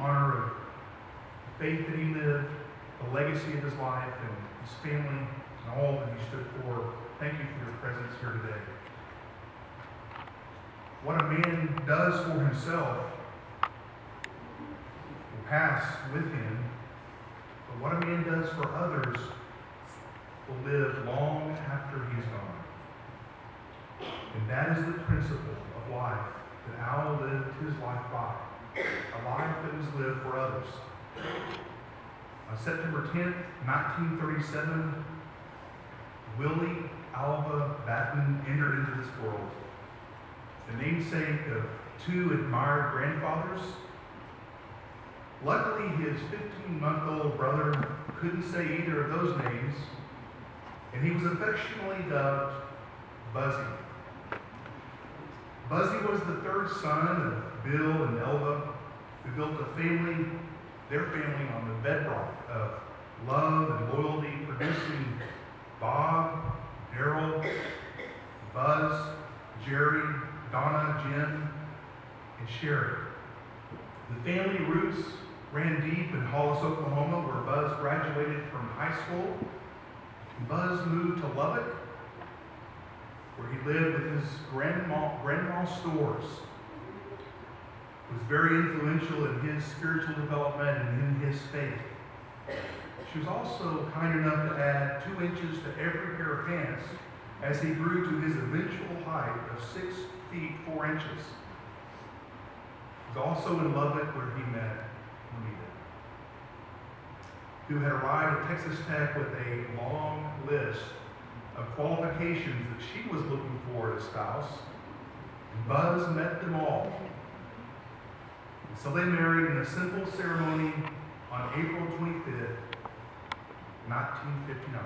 honor of the faith that he lived, the legacy of his life, and his family, and all that he stood for. Thank you for your presence here today. What a man does for himself will pass with him, but what a man does for others will live long after he's gone. And that is the principle of life that Al lived his life by, a life that was lived for others. On September 10th, 1937, Willie Alva Batten entered into this world. The namesake of two admired grandfathers. Luckily, his 15-month-old brother couldn't say either of those names, and he was affectionately dubbed Buzzy. Buzzy was the third son of Bill and Elva, who built their family on the bedrock of love and loyalty, producing Bob, Daryl, Buzz, Jerry, Donna, Jim, and Sherry. The family roots ran deep in Hollis, Oklahoma, where Buzz graduated from high school. Buzz moved to Lubbock, where he lived with his grandma Stores, who was very influential in his spiritual development and in his faith. She was also kind enough to add 2 inches to every pair of pants as he grew to his eventual height of 6 feet 4 inches. He was also in Lubbock where he met Juanita, who had arrived at Texas Tech with a long list of qualifications that she was looking for as a spouse. And Buzz met them all. And so they married in a simple ceremony on April 25th, 1959.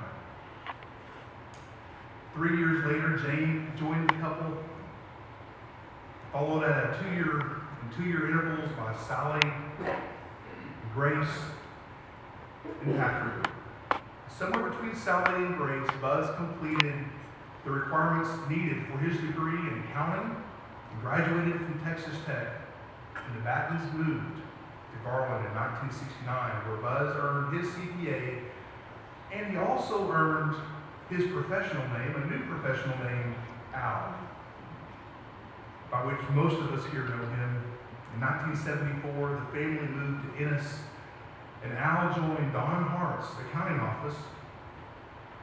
3 years later, Jane joined the couple, followed at a 2-year intervals by Sally, Grace, and Patrick. Somewhere between Sally and Grace, Buzz completed the requirements needed for his degree in accounting and graduated from Texas Tech. And the Battens moved to Garland in 1969, where Buzz earned his CPA, and he also earned his professional name, a new professional name, Al, by which most of us here know him. In 1974, the family moved to Ennis, and Al joined Don Hart's accounting office.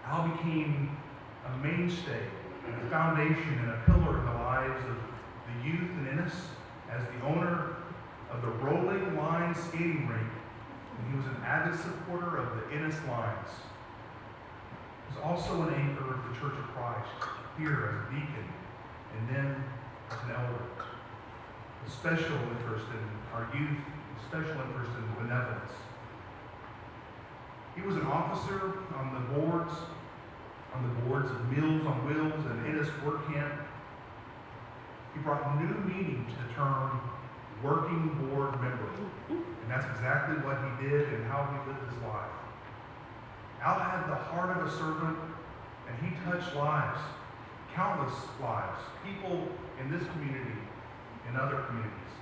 Al became a mainstay and a foundation and a pillar in the lives of the youth in Ennis as the owner of the Rolling Line skating rink, and he was an avid supporter of the Ennis Lions. He was also an anchor of the Church of Christ, here as a deacon, and then as an elder. A special interest in our youth, a special interest in benevolence. He was an officer on the boards of Meals on Wheels and Ennis Work Camp. He brought new meaning to the term working board member. And that's exactly what he did and how he lived his life. Al had the heart of a servant, and he touched lives, countless lives, people in this community and other communities.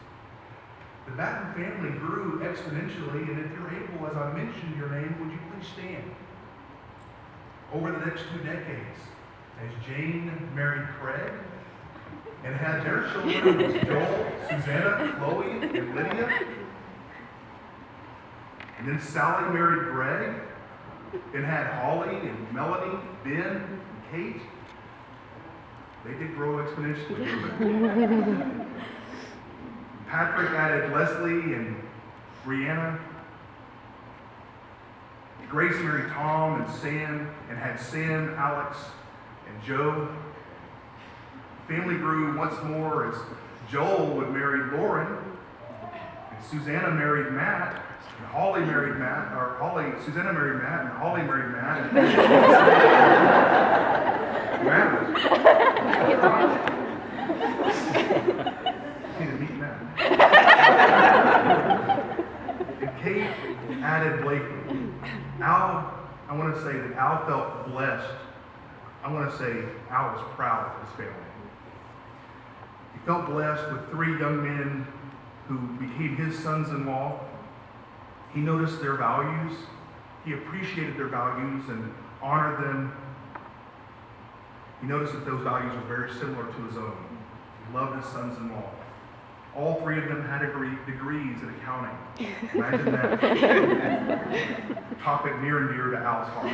The Batten family grew exponentially, and if you're able, as I mentioned your name, would you please stand? Over the next 2 decades, as Jane married Craig and had their children, Joel, Susanna, Chloe, and Lydia. And then Sally married Greg and had Holly and Melanie, Ben, and Kate. They did grow exponentially. Patrick added Leslie and Brianna. Grace married Tom and Sam and had Sam, Alex, and Joe. Family grew once more as Joel would marry Lauren, and Susanna married Matt, and Holly married Matt, Susanna married Matt, and Holly married Matt. Need to meet Matt. And Kate added Blakely. Al, I want to say that Al felt blessed. I want to say Al was proud of his family. He felt blessed with 3 young men who became his sons-in-law. He noticed their values. He appreciated their values and honored them. He noticed that those values were very similar to his own. He loved his sons-in-law. All three of them had degrees in accounting. Imagine that. Topic near and dear to Al's heart.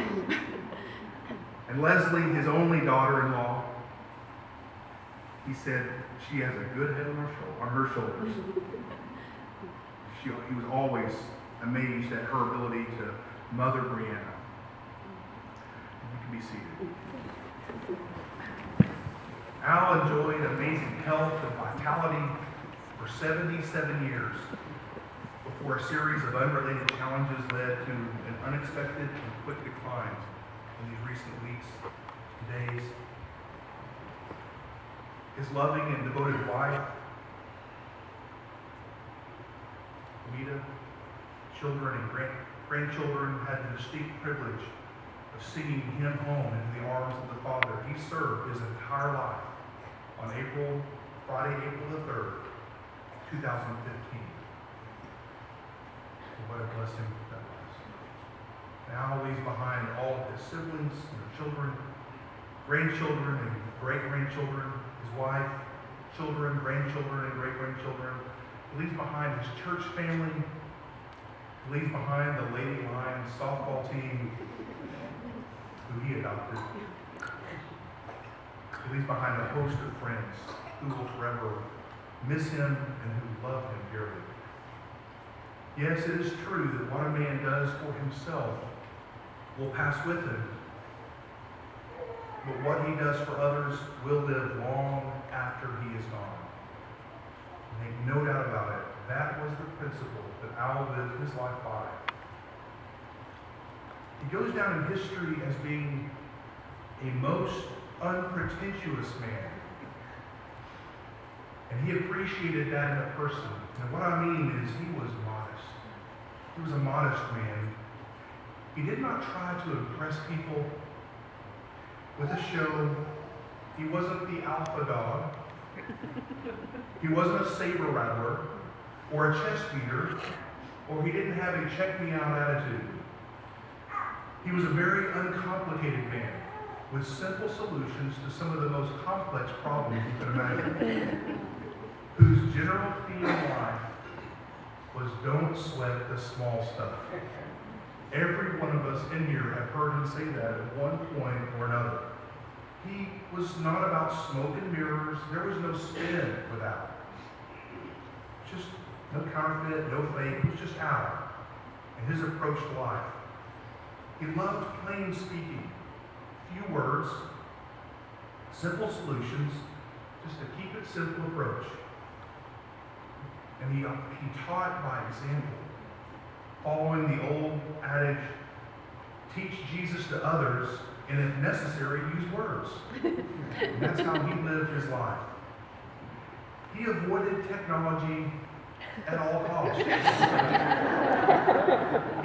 And Leslie, his only daughter-in-law, he said she has a good head on her shoulders. He was always amazed at her ability to mother Brianna. You can be seated. Al enjoyed amazing health and vitality for 77 years before a series of unrelated challenges led to an unexpected and quick decline in these recent weeks and days. His loving and devoted wife, Rita, children and grandchildren had the distinct privilege of singing him home into the arms of the Father. He served his entire life on Friday, April the 3rd, 2015. What a blessing that was. Now leaves behind all of his siblings, their children, grandchildren, and great-grandchildren, his wife, children, grandchildren, and great-grandchildren. He leaves behind his church family. He leaves behind the Lady Lions softball team who he adopted. He leaves behind a host of friends who will forever miss him and who love him dearly. Yes, it is true that what a man does for himself will pass with him. But what he does for others will live long after he is gone. Make no doubt about it, that was the principle that Al lived his life by. He goes down in history as being a most unpretentious man. And he appreciated that in a person. And what I mean is he was modest. He was a modest man. He did not try to impress people with a show. He wasn't the alpha dog. He wasn't a saber rattler or a chest beater, or he didn't have a check me out attitude. He was a very uncomplicated man with simple solutions to some of the most complex problems you can imagine, whose general theme in life was don't sweat the small stuff. Every one of us in here have heard him say that at one point or another. He was not about smoke and mirrors. There was no spin with Al. Just no counterfeit, no fake. It was just Al and his approach to life. He loved plain speaking, few words, simple solutions, just a keep it simple approach. And he taught by example, following the old adage, teach Jesus to others, and if necessary, use words. And that's how he lived his life. He avoided technology at all costs. He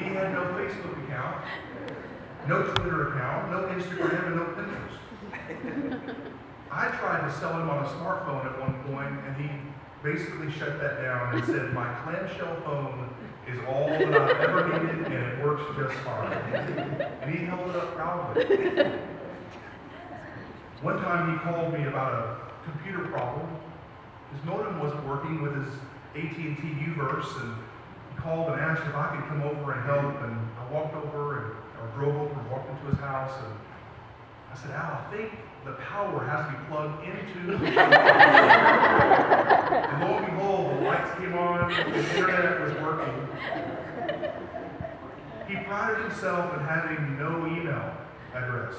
had no Facebook account, no Twitter account, no Instagram, and no Pinterest. I tried to sell him on a smartphone at one point, and he basically shut that down and said, my clamshell phone is all that I've ever needed, and it works just fine. And he held it up proudly. One time he called me about a computer problem. His modem wasn't working with his AT&T U-verse, and he called and asked if I could come over and help, and I walked over or drove over and walked into his house, and I said, Al, I think the power has to be plugged into the and lo and behold, the lights came on, the internet was working. He prided himself in having no email address.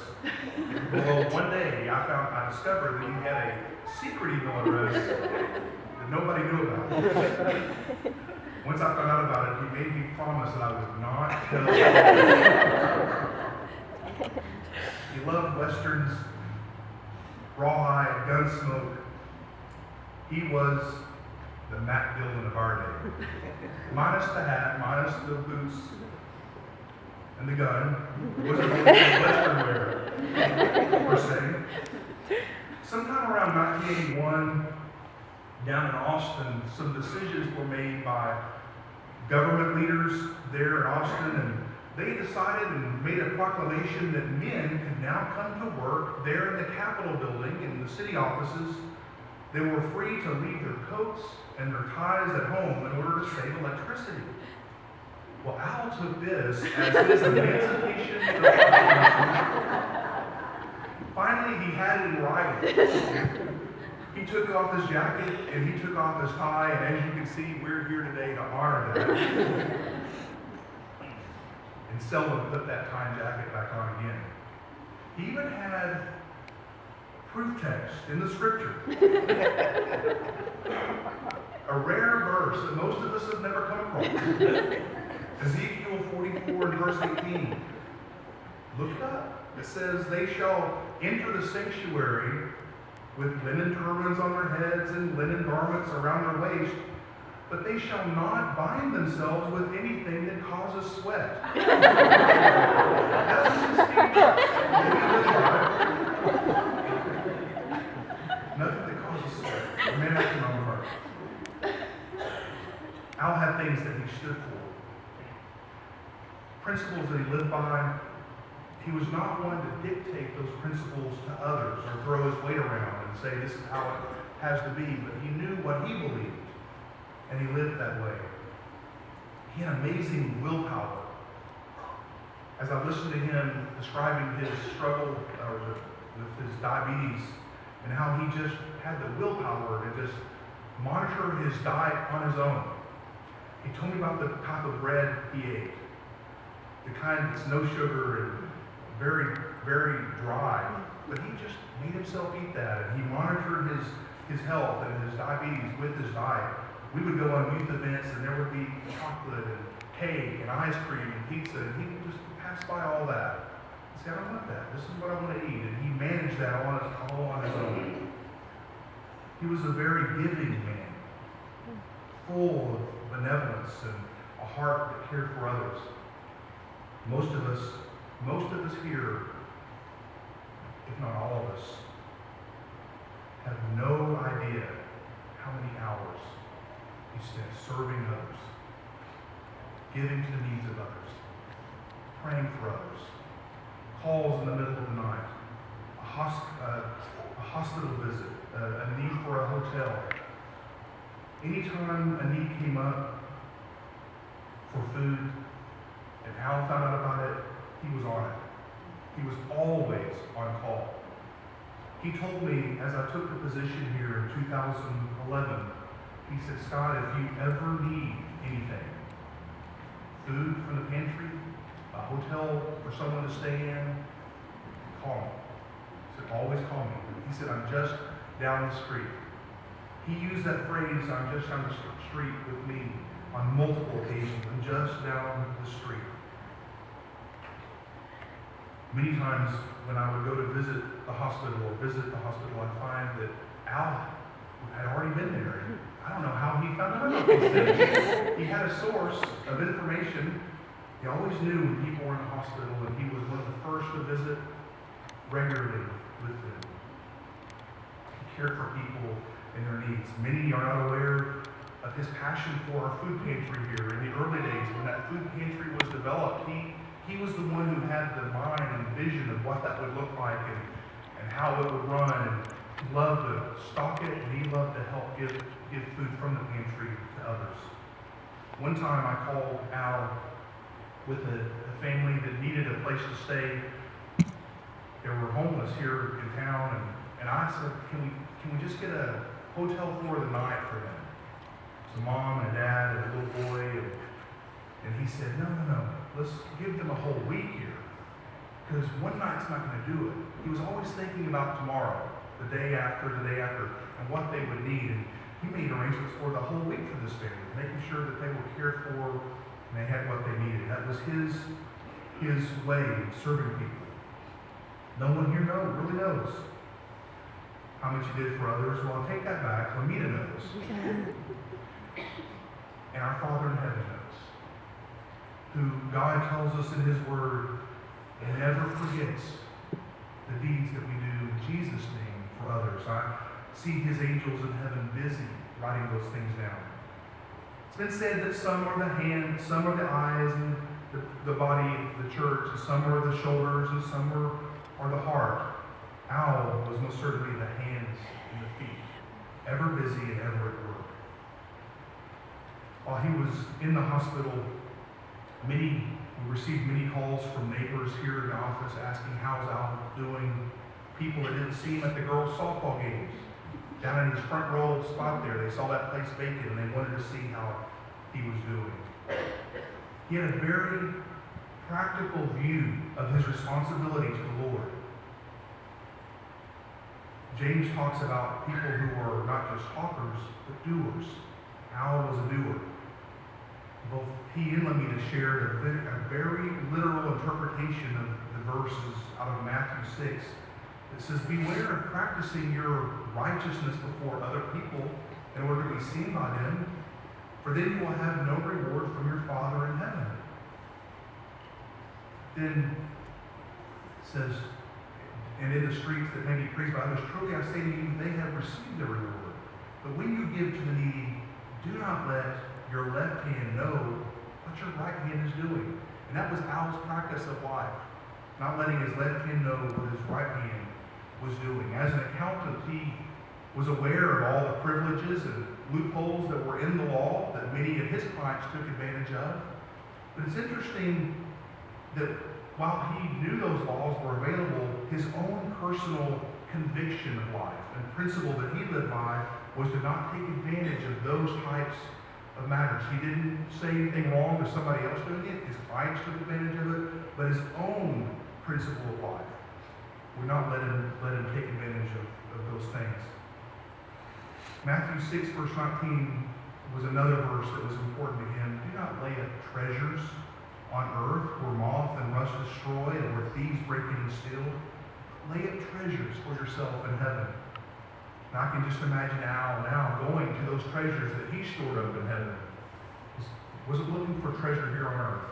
Well, one day I discovered that he had a secret email address that nobody knew about. Once I found out about it, he made me promise that I would not tell anyone. He loved westerns, rawhide, gunsmoke. He was the Matt Dillon of our day. Minus the hat, minus the boots, and the gun. He wasn't a western wearer, per se. Sometime around 1981, down in Austin, some decisions were made by government leaders there in Austin, and they decided and made a proclamation that men could now come to work there in the Capitol building, in the city offices. They were free to leave their coats and their ties at home in order to save electricity. Well, Al took this as his emancipation proclamation. Finally, he had it in writing. He took off his jacket and he took off his tie, and as you can see, we're here today to honor that. And seldom put that tie and jacket back on again. He even had proof text in the scripture. A rare verse that most of us have never come across. Ezekiel 44 and verse 18. Look it up. It says, they shall enter the sanctuary with linen turbans on their heads and linen garments around their waist, but they shall not bind themselves with anything that causes sweat. That's just nothing that causes sweat. A man after my own heart. Al had things that he stood for. Principles that he lived by. He was not one to dictate those principles to others or throw his weight around and say this is how it has to be, but he knew what he believed, and he lived that way. He had amazing willpower. As I listened to him describing his struggle with his diabetes and how he just had the willpower to just monitor his diet on his own. He told me about the type of bread he ate, the kind that's no sugar and very, very dry, but he just made himself eat that, and he monitored his health and his diabetes with his diet. We would go on youth events, and there would be chocolate and cake and ice cream and pizza, and he would just pass by all that and say, I don't want that. This is what I want to eat, and he managed that all on his own. He was a very giving man, full of benevolence and a heart that cared for others. Most of us here, if not all of us, have no idea how many hours he spent serving others, giving to the needs of others, praying for others, calls in the middle of the night, a hospital visit, a need for a hotel. Anytime a need came up for food, and Al found out about it, he was on it. He was always on call. He told me, as I took the position here in 2011, he said, Scott, if you ever need anything, food from the pantry, a hotel for someone to stay in, call me. He said, always call me. He said, I'm just down the street. He used that phrase, I'm just down the street with me, on multiple occasions. I'm just down the street. Many times when I would go to visit the hospital, I'd find that Al had already been there. And I don't know how he found out about these things. He had a source of information. He always knew when people were in the hospital, and he was one of the first to visit regularly with them. He cared for people and their needs. Many are not aware of his passion for our food pantry here. In the early days, when that food pantry was developed, he was the one who had the mind and vision of what that would look like and how it would run. And he loved to stock it, and he loved to help give food from the pantry to others. One time I called Al with a family that needed a place to stay. They were homeless here in town, and I said, can we just get a hotel for the night for them? It's a mom and a dad and a little boy, and he said, no, let's give them a whole week here, because one night's not going to do it. He was always thinking about tomorrow, the day after, and what they would need, and he made arrangements for the whole week for this family, making sure that they were cared for and they had what they needed. That was his way of serving people. No one here really knows how much he did for others. Well, I'll take that back. Lamita knows. And our Father in heaven knows. Who God tells us in his word never forgets the deeds that we do in Jesus' name for others. I see his angels in heaven busy writing those things down. It's been said that some are the hands, some are the eyes and the body of the church, and some are the shoulders, and some are the heart. Al was most certainly the hands and the feet, ever busy and ever at work. While he was in the hospital, we received many calls from neighbors here in the office asking how's Al doing. People that didn't see him at the girls' softball games. Down in his front row spot there, they saw that place vacant and they wanted to see how he was doing. He had a very practical view of his responsibility to the Lord. James talks about people who are not just talkers, but doers. Al was a doer. Both he and Lamita shared a very literal interpretation of the verses out of Matthew 6. It says, beware of practicing your righteousness before other people in order to be seen by them, for then you will have no reward from your Father in heaven. Then it says, and in the streets that may be praised by others, truly I say to you, they have received their reward. But when you give to the needy, do not let your left hand know what your right hand is doing. And that was Al's practice of life, not letting his left hand know what his right hand was doing. As an accountant, he was aware of all the privileges and loopholes that were in the law that many of his clients took advantage of. But it's interesting that while he knew those laws were available, his own personal conviction of life and principle that he lived by was to not take advantage of those types of matters. He didn't say anything wrong to somebody else doing it. His clients took advantage of it, but his own principle of life would not let him take advantage of those things. Matthew 6, verse 19 was another verse that was important to him. Do not lay up treasures on earth where moth and rust destroy and where thieves break in and steal. Lay up treasures for yourself in heaven. And I can just imagine Al now going to those treasures that he stored up in heaven. He wasn't looking for treasure here on earth,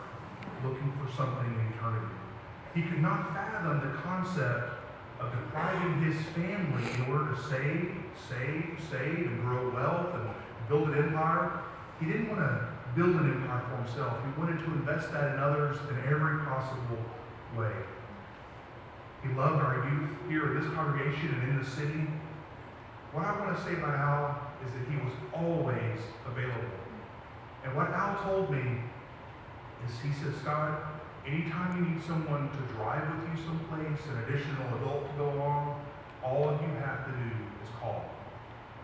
looking for something in eternity. He could not fathom the concept of depriving his family in order to save, and grow wealth and build an empire. He didn't want to build an empire for himself. He wanted to invest that in others in every possible way. He loved our youth here at this congregation and in the city. What I want to say about Al is that he was always available. And what Al told me is, he said, Scott, anytime you need someone to drive with you someplace, an additional adult to go along, all you have to do is call.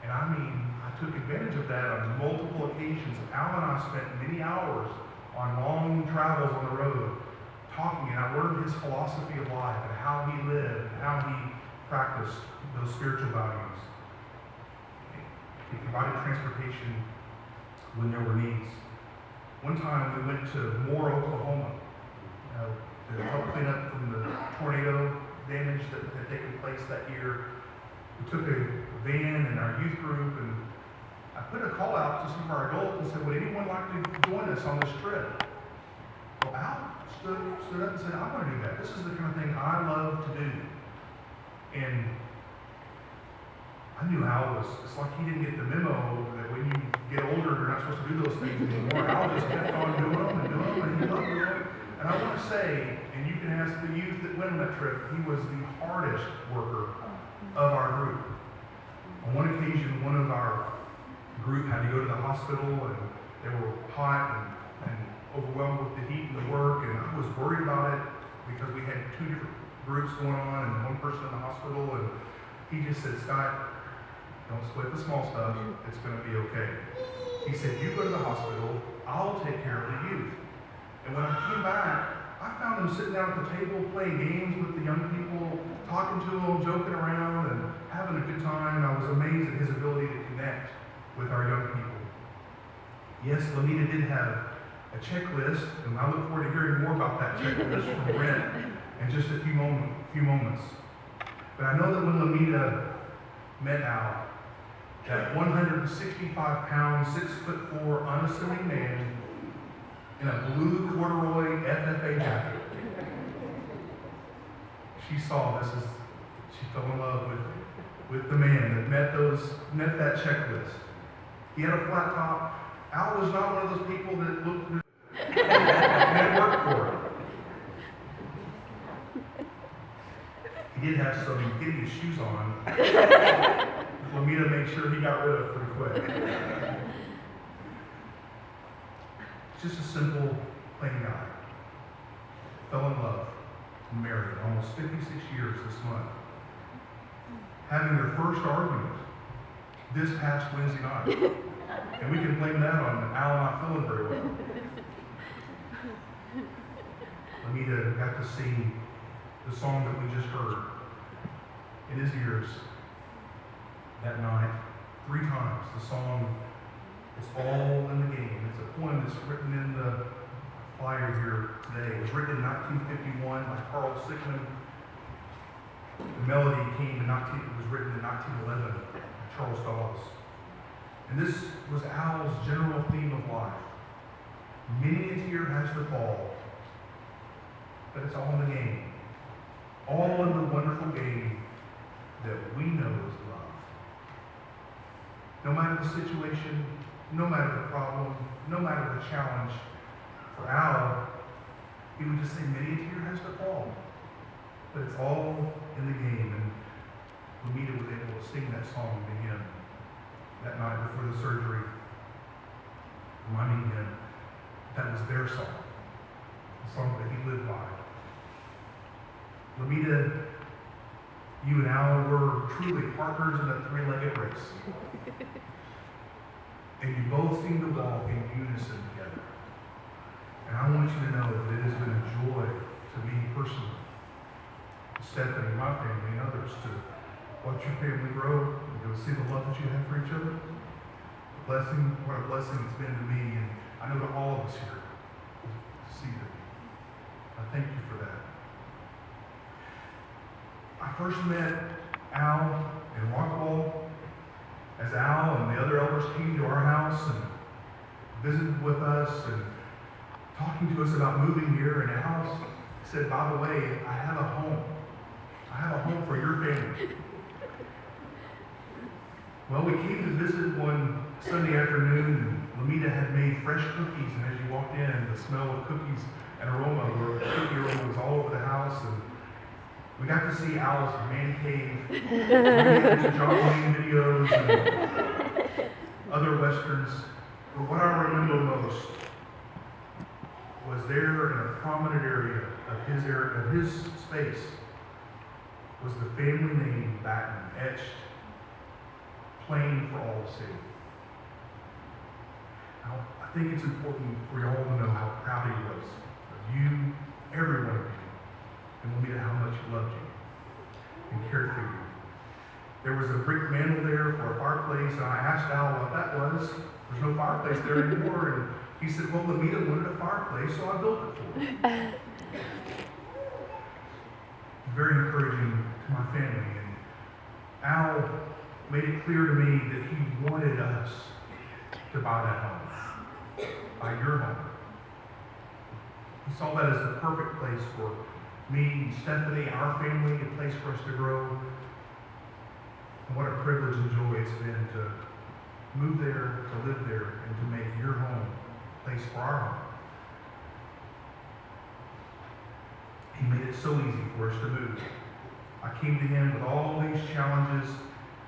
And I mean, I took advantage of that on multiple occasions. Al and I spent many hours on long travels on the road talking, and I learned his philosophy of life and how he lived and how he practiced those spiritual values. He provided transportation when there were needs. One time we went to Moore, Oklahoma, to help clean up from the tornado damage that had taken place that year. We took a van and our youth group, and I put a call out to some of our adults and said, would anyone like to join us on this trip? Well, Al stood up and said, I want to do that. This is the kind of thing I love to do. And I knew Al it's like he didn't get the memo that when you get older, you're not supposed to do those things anymore. Al just kept on doing them, and he loved doing them. And I want to say, and you can ask the youth that went on that trip, he was the hardest worker of our group. On one occasion, one of our group had to go to the hospital, and they were hot and overwhelmed with the heat and the work, and I was worried about it because we had two different groups going on and one person in the hospital, and he just said, Scott, don't split the small stuff, it's going to be okay. He said, you go to the hospital, I'll take care of the youth. And when I came back, I found him sitting down at the table playing games with the young people, talking to them, joking around, and having a good time. I was amazed at his ability to connect with our young people. Yes, Lamita did have a checklist, and I look forward to hearing more about that checklist from Brent in just a few moments. But I know that when Lamita met Al, that 165-pound, 6'4", unassuming man in a blue corduroy FFA jacket, she saw this as she fell in love with the man that met that checklist. He had a flat top, Al was not one of those people that looked good and it worked for him. He did have some hideous shoes on. Lamita made sure he got rid of pretty quick. It's just a simple, plain guy. Fell in love, married, almost 56 years this month. Having their first argument this past Wednesday night. And we can blame that on Al not feeling very well. Lamita got to sing the song that we just heard in his ears that night 3 times. The song, It's All in the Game. It's a poem that's written in the flyer here today. It was written in 1951 by Carl Sickman. The melody was written in 1911 by Charles Dawes. And this was Al's general theme of life. Many a tear has to fall, but it's all in the game. All in the wonderful game that we know is love. No matter the situation, no matter the problem, no matter the challenge, for Al, he would just say, many a tear has to fall, but it's all in the game. And Lamita was able to sing that song to him that night before the surgery, reminding him that was their song, the song that he lived by. Lamita, you and Al were truly partners in a 3-legged race. And you both seem to walk in unison together. And I want you to know that it has been a joy to me personally, Stephanie, my family, and others, to watch your family grow and to see the love that you have for each other. What a blessing it's been to me, and I know to all of us here to see that. I thank you for that. I first met Al in Rockwall as Al and the other elders came to our house and visited with us and talking to us about moving here. And Al said, by the way, I have a home. I have a home for your family. Well, we came to visit one Sunday afternoon, and Lamita had made fresh cookies, and as you walked in, the smell of cookies and cookie aroma was all over the house. And we got to see Al's man cave, we had the John Wayne videos and other westerns. But what I remember most was there in a prominent area of his space was the family name Batten etched plain for all to see. Now, I think it's important for you all to know how proud he was of you, every one of you, and Lamita, how much he loved you and cared for you. There was a brick mantel there for a fireplace, and I asked Al what that was. There's no fireplace there anymore, and he said, well, Lamita wanted a fireplace, so I built it for her. Very encouraging to my family, and Al made it clear to me that he wanted us to buy that home, buy your home. He saw that as the perfect place for me, Stephanie, our family, a place for us to grow. And what a privilege and joy it's been to move there, to live there, and to make your home a place for our home. He made it so easy for us to move. I came to him with all these challenges,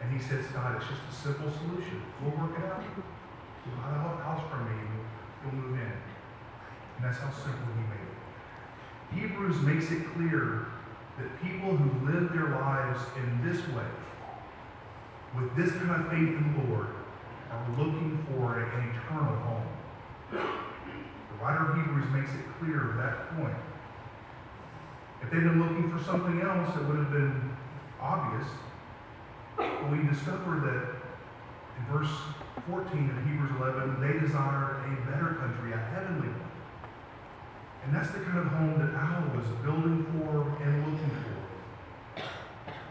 and he said, Scott, it's just a simple solution. We'll work it out. You'll buy a house from me, and you'll move in. And that's how simple he made it. Hebrews makes it clear that people who live their lives in this way, with this kind of faith in the Lord, are looking for an eternal home. The writer of Hebrews makes it clear at that point. If they'd been looking for something else, it would have been obvious. But we discover that in verse 14 of Hebrews 11, they desired a better country, a heavenly one. And that's the kind of home that Al was building for and looking for.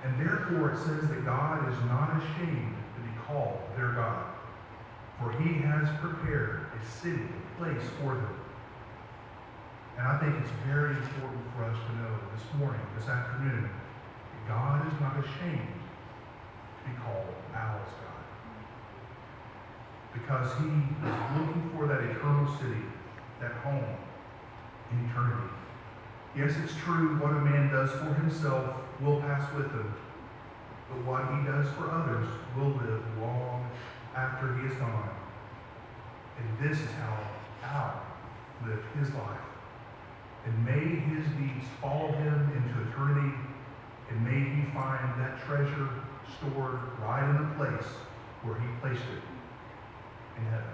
And therefore it says that God is not ashamed to be called their God, for he has prepared a city, a place for them. And I think it's very important for us to know this morning, this afternoon, that God is not ashamed to be called Al's God. because he is looking for that eternal city, that home in eternity. Yes, it's true, what a man does for himself will pass with him, but what he does for others will live long after he is gone. And this is how Al lived his life. And may his deeds follow him into eternity, and may he find that treasure stored right in the place where he placed it, in heaven.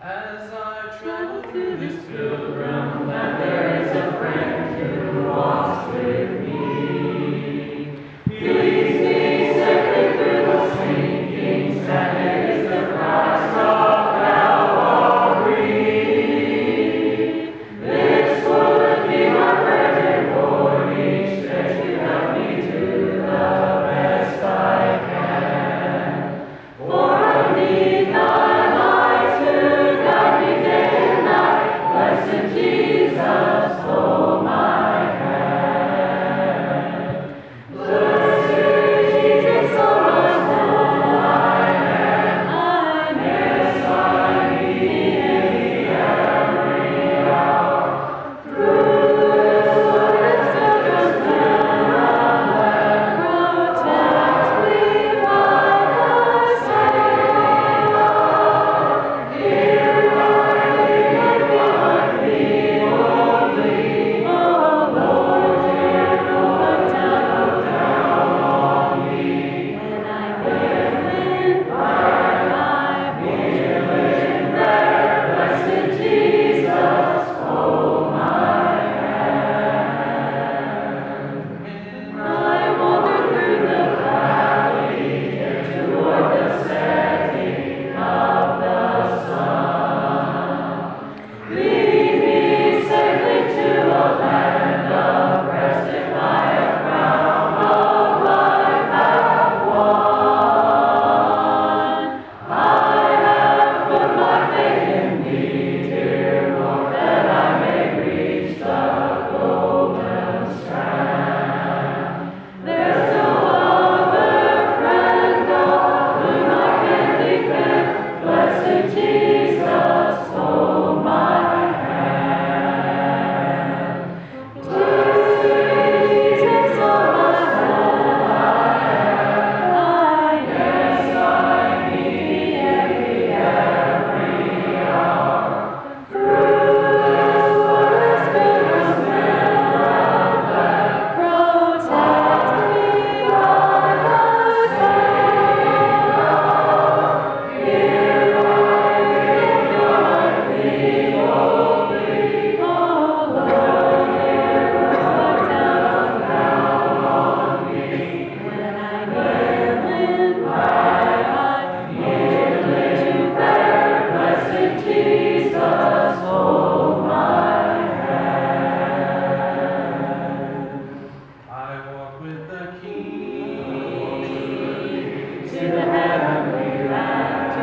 As I travel through this pilgrim land, there is a friend who walks with me. He leads me safely through the sinking sand. It is the Christ of Calvary. This would be my prayer, dear Lord, each day to help me do the best I can. For I need thy light to guide me day and night. Blessed Jesus, hold my hand. Blessed Jesus, hold my hand. Yes, I need thee every hour. Through this wilderness, protect me by thy side. Here I live my feet only. Oh Lord, dear Lord, look down on me. When I live in I live in there. Blessed Jesus, hold my hand. When I wander through the valley toward the setting of the sun, lead me safely to a land of rest, if I a crown of life have won. I have put my faith in thee, dear Lord, that I may reach the golden strand. There's no other friend of whom I can depend. Blessed Jesus, hold my hand. Blessed Jesus, hold my hand. Yes, I need thee every hour. Through this forest pilgrim's land, protect me by thy Savior. Here I live my feet only. Oh Lord, dear Lord, down on me. When I live in I nearly there. Blessed Jesus, hold my hand. I walk with the King to the heavenly land,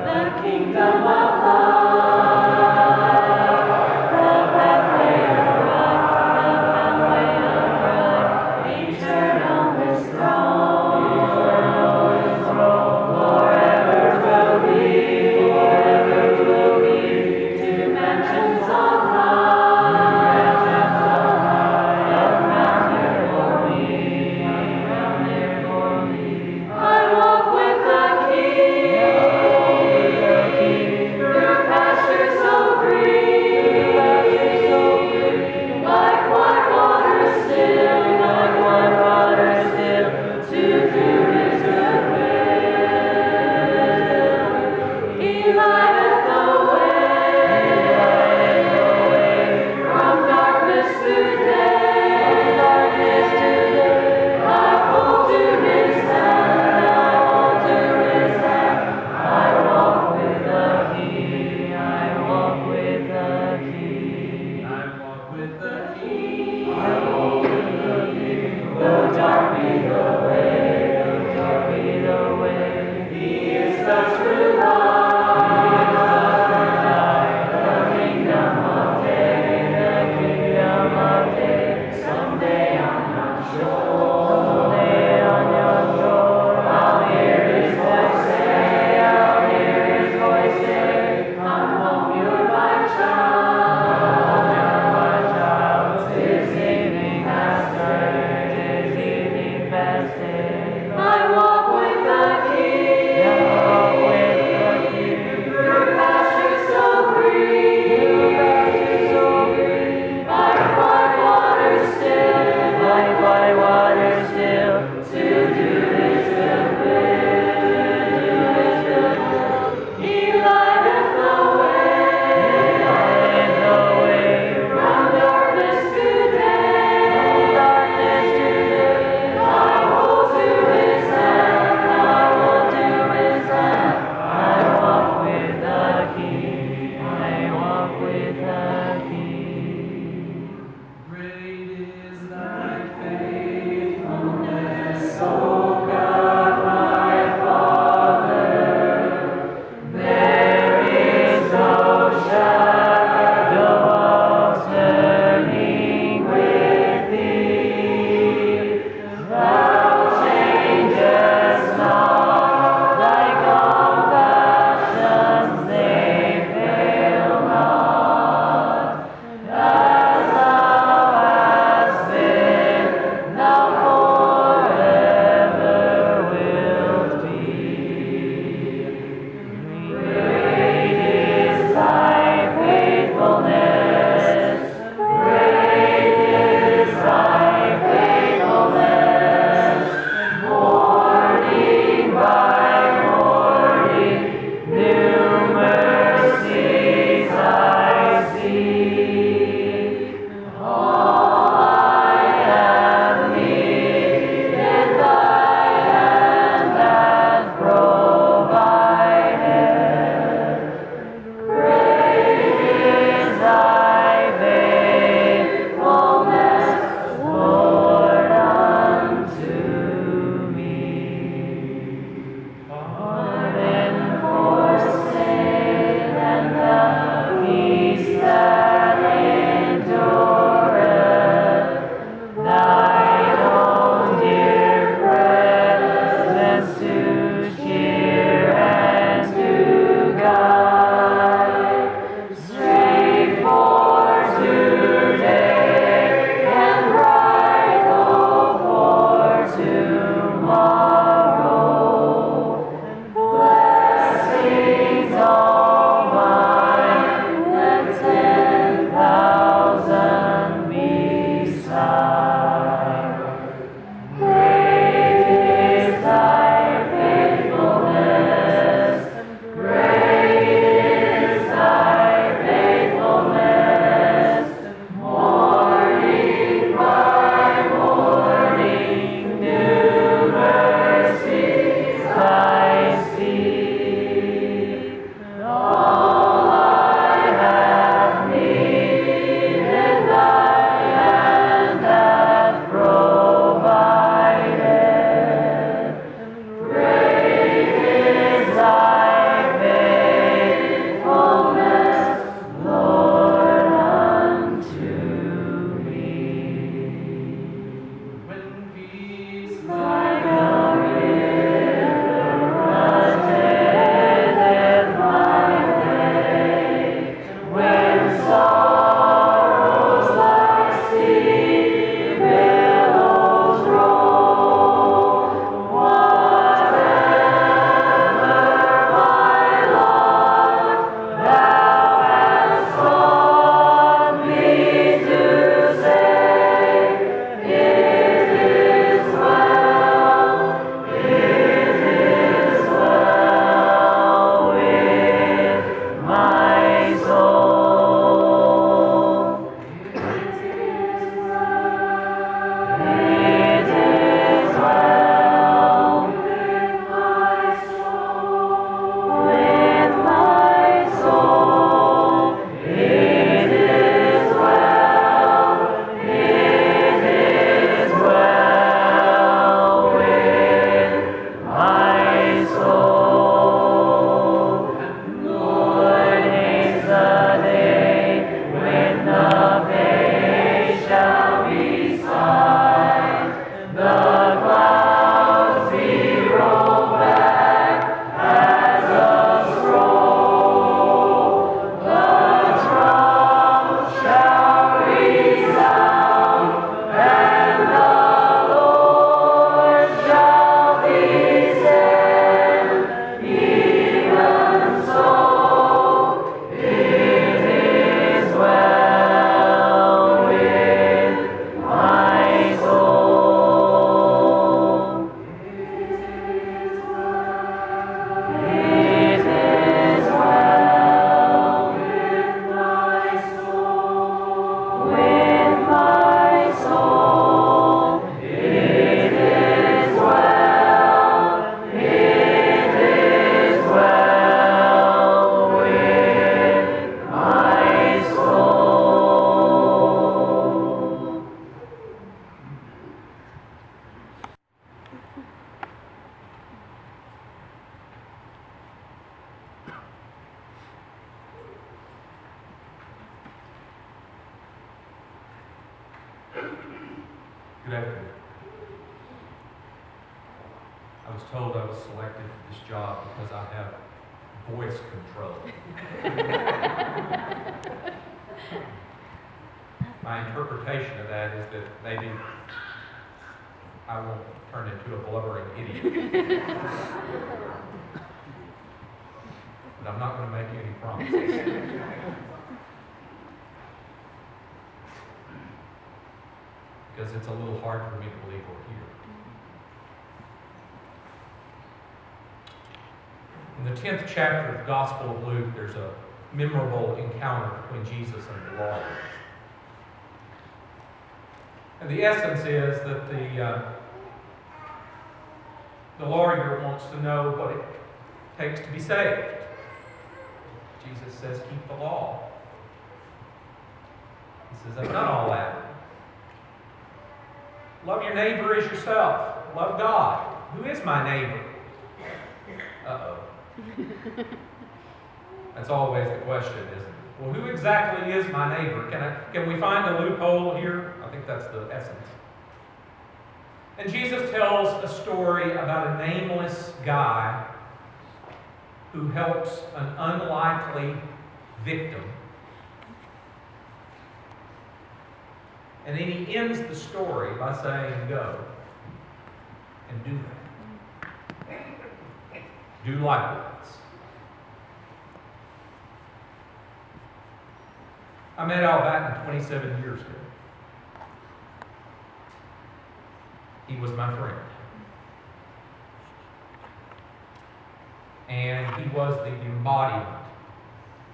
the kingdom of light. The pathway of right, eternal His throne, forever will be, to mansions on high, a crown there for me, Good afternoon. I was told I was selected for this job because I have voice control. My interpretation of that is that maybe I won't turn into a blubbering idiot. But I'm not going to make any promises. Because it's a little hard for me to believe we're here. In the 10th chapter of the Gospel of Luke, there's a memorable encounter between Jesus and the lawyer. And the essence is that the lawyer wants to know what it takes to be saved. Jesus says, keep the law. He says, I've done all that. Love your neighbor as yourself. Love God. Who is my neighbor? Uh-oh. That's always the question, isn't it? Well, who exactly is my neighbor? Can we find a loophole here? I think that's the essence. And Jesus tells a story about a nameless guy who helps an unlikely victim. And then he ends the story by saying, go and do that. Do likewise. I met Al Batten 27 years ago. He was my friend. And he was the embodiment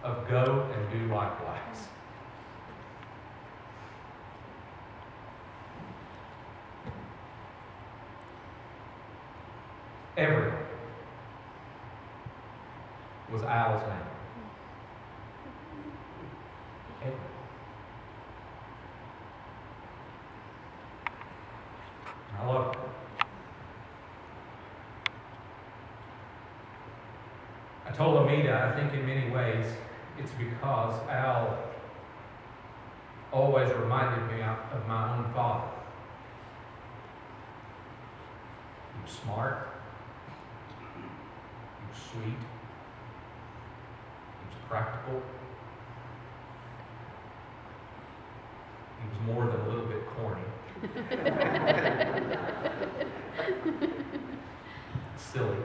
of go and do likewise. Everyone was Al's name. Everyone. I love it. I told Amita, I think in many ways, it's because Al always reminded me of my own father. He was smart. He was sweet. He was practical. He was more than a little bit corny. Silly.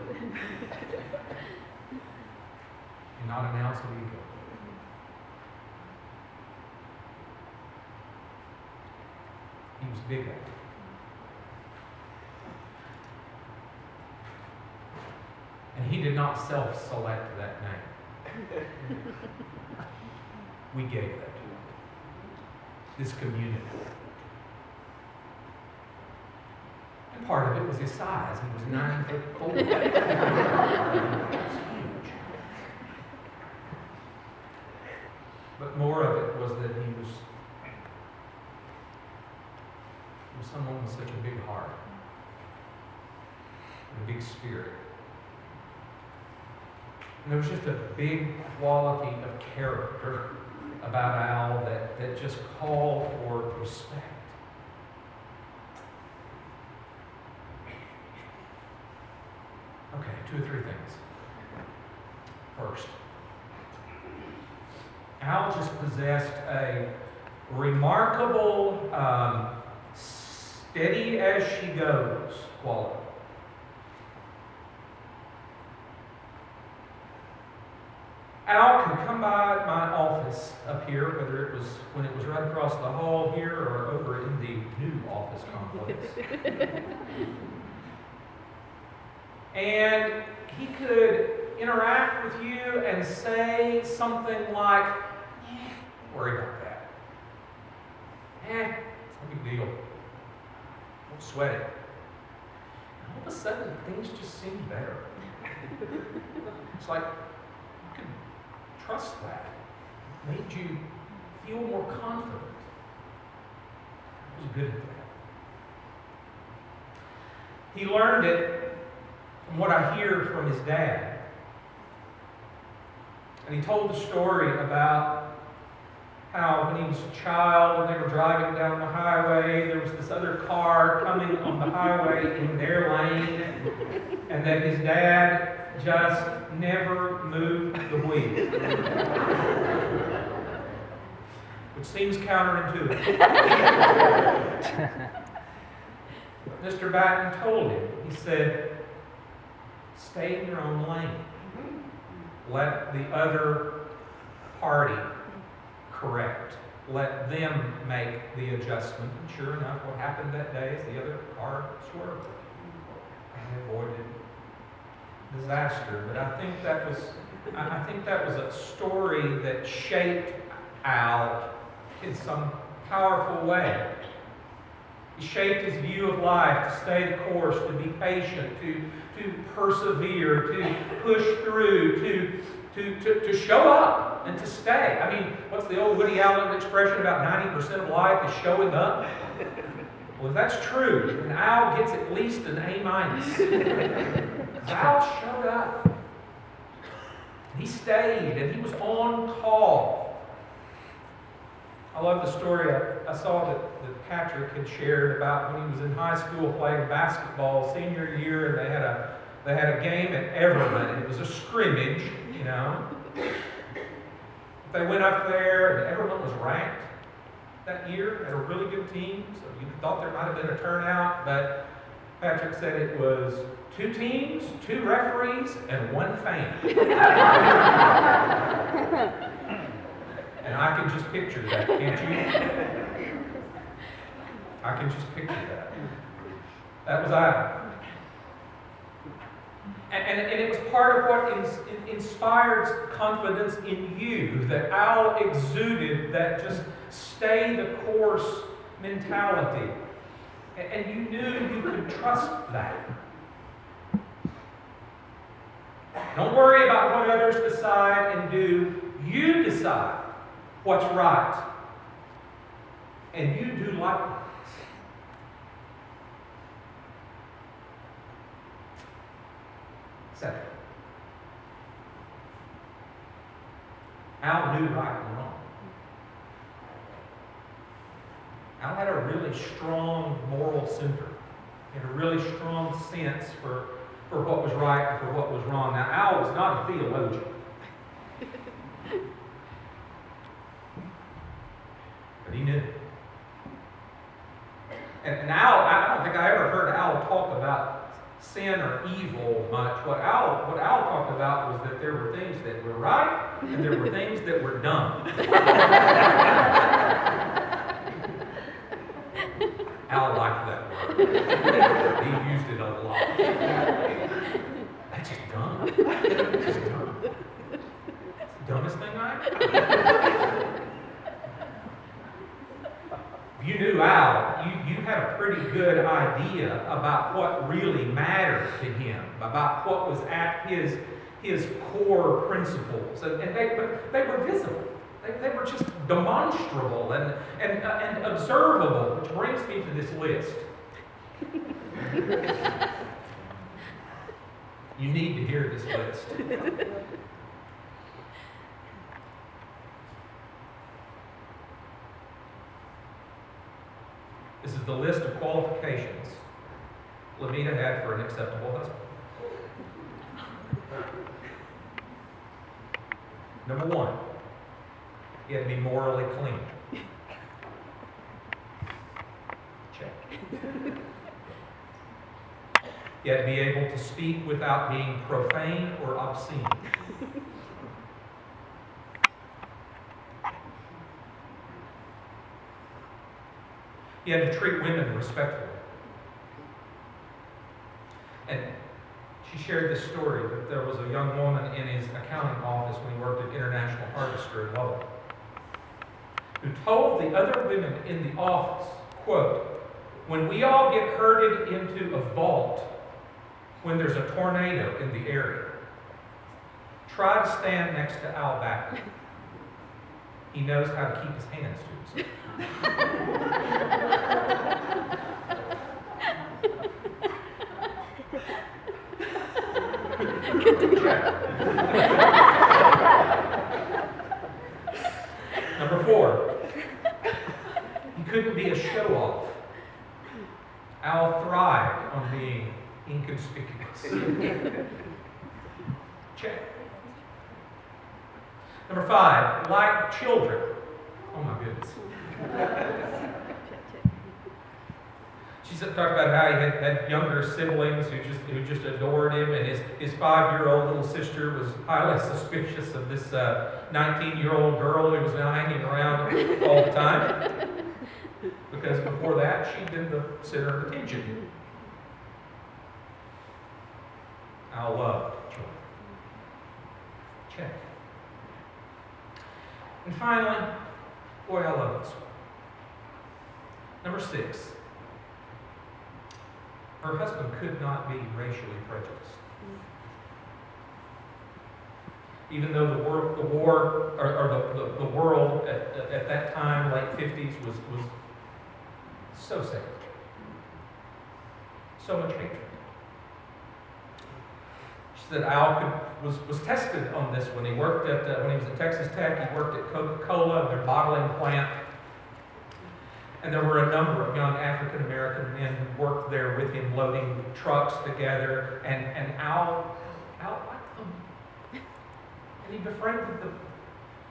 And not an ounce of ego. He was big. And he did not self-select that name. We gave that to him. This community. And part of it was his size. He was 9'4". He was huge. But more of it was that he was someone with such a big heart and a big spirit. And there was just a big quality of character about Al that just called for respect. Okay, 2 or 3 things. First, Al just possessed a remarkable steady as she goes quality. Al could come by my office up here, whether it was when it was right across the hall here or over in the new office complex. And he could interact with you and say something like, worry about that. It's no big deal. Don't sweat it. And all of a sudden, things just seemed better. It's like you could trust that. It made you feel more confident. He was good at that. He learned it from what I hear from his dad. And he told the story about how when he was a child and they were driving down the highway, there was this other car coming on the highway in their lane, and that his dad just never moved the wheel. Which seems counterintuitive. But Mr. Batten told him, he said, stay in your own lane. Let the other party correct. Let them make the adjustment. And sure enough, what happened that day is the other car swerved and avoided disaster. But I think that was a story that shaped Al in some powerful way. He shaped his view of life to stay the course, to be patient, to persevere, to push through, to show up and to stay. I mean, what's the old Woody Allen expression about 90% of life is showing up? Well, if that's true, then Al gets at least an A-. Al showed up. He stayed, and he was on call. I love the story I saw that Patrick had shared about when he was in high school playing basketball senior year, and they had a game at Everman, and it was a scrimmage, you know. They went up there, and Everman was ranked that year, had a really good team, so you thought there might have been a turnout, but Patrick said it was 2 teams, 2 referees, and 1 fan. And I can just picture that, can't you? I can just picture that. That was Al. And it was part of what inspired confidence in you, that Al exuded that just stay the course mentality. And you knew you could trust that. Don't worry about what others decide and do. You decide what's right. And you do likewise. Second, Al knew right and wrong. Al had a really strong moral center and a really strong sense for what was right and for what was wrong. Now, Al was not a theologian. But he knew. And Al, I don't think I ever heard Al talk about sin or evil much. What Al talked about was that there were things that were right and there were things that were dumb. Al liked that word. He used it a lot. That's just dumb. That's just dumb. It's the dumbest thing I ever. You knew Al, you had a pretty good idea about what really mattered to him, about what was at his core principles, and they were visible. They were just demonstrable and observable, which brings me to this list. You need to hear this list. This is the list of qualifications Levita had for an acceptable husband. Number 1, he had to be morally clean. Check. He had to be able to speak without being profane or obscene. He had to treat women respectfully. And she shared this story that there was a young woman in his accounting office when he worked at International Harvester in Lubbock, who told the other women in the office, quote, "When we all get herded into a vault when there's a tornado in the area, try to stand next to Al Backer. He knows how to keep his hands to himself." Number 4, he couldn't be a show-off. Al thrived on being inconspicuous. Check. Number 5, like children. Oh my goodness. She talked about how he had younger siblings who just adored him, and his 5-year-old little sister was highly suspicious of this 19-year-old girl who was now hanging around all the time. Because before that, she'd been the center of attention. I loved children. Check. And finally, boy, I love this one. Number 6. Her husband could not be racially prejudiced. Even though the world at that time, late 50s, was so sad. So much hatred. She said Al was tested on this when he worked when he was at Texas Tech. He worked at Coca-Cola, their bottling plant. And there were a number of young African American men who worked there with him, loading trucks together. And Al liked them. And he befriended them.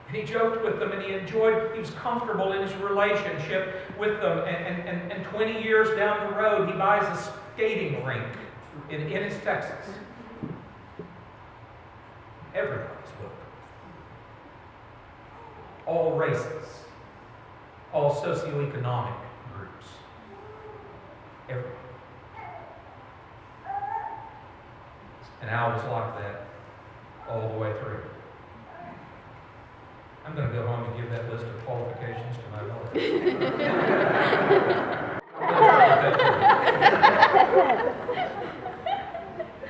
And he joked with them, and he was comfortable in his relationship with them. And 20 years down the road, he buys a skating rink in Ennis, Texas. Everybody's welcome. All races. All socioeconomic groups. Everyone. And Al was like that all the way through. I'm going to go home and give that list of qualifications to my daughter.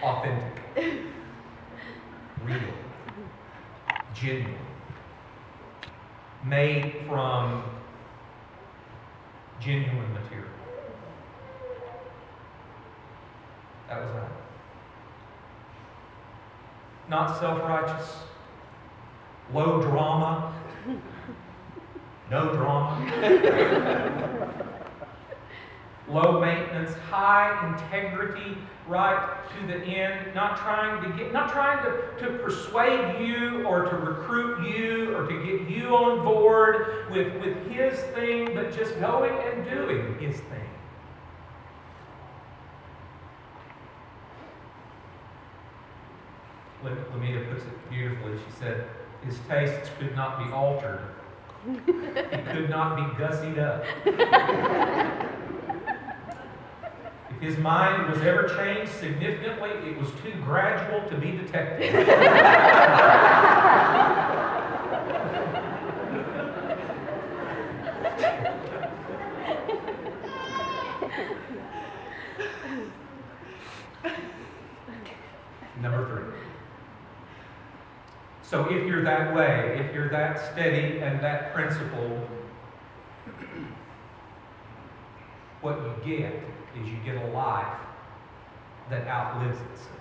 Authentic. Real. Genuine. Made from genuine material. That was that. Not self-righteous. Low drama. No drama. Low maintenance, high integrity, right to the end. Not trying to persuade you or to recruit you or to get you on board with his thing, but just going and doing his thing. Lamita puts it beautifully. She said, his tastes could not be altered. He could not be gussied up. If his mind was ever changed significantly, it was too gradual to be detected. Number 3. So if you're that way, if you're that steady and that principled, what you get is you get a life that outlives itself.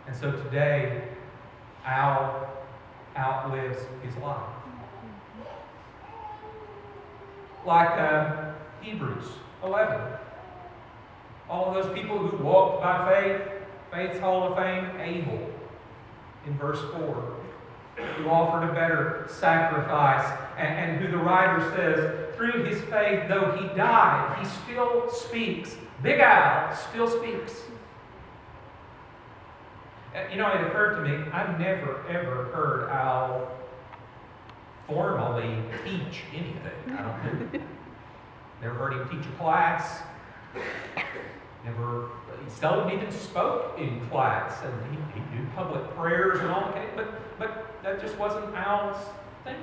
And so today, Al outlives his life. Like Hebrews 11. All of those people who walked by faith, Faith's Hall of Fame, Abel, in verse 4, who offered a better sacrifice, and who the writer says, through his faith, though he died, he still speaks. Big Al still speaks. It occurred to me, I've never, ever heard Al formally teach anything. I don't know. Never heard him teach a class. He seldom even spoke in class, and he'd do public prayers and all that, but that just wasn't Al's thing.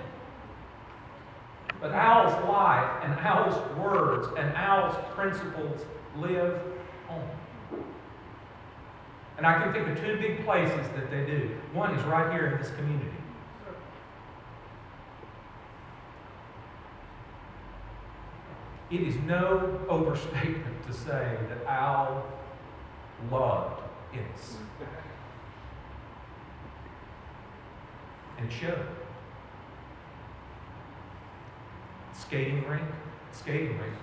But Al's life and Al's words and Al's principles live on. And I can think of 2 big places that they do. One is right here in this community. It is no overstatement to say that Al loved Ennis. And it showed. Skating rink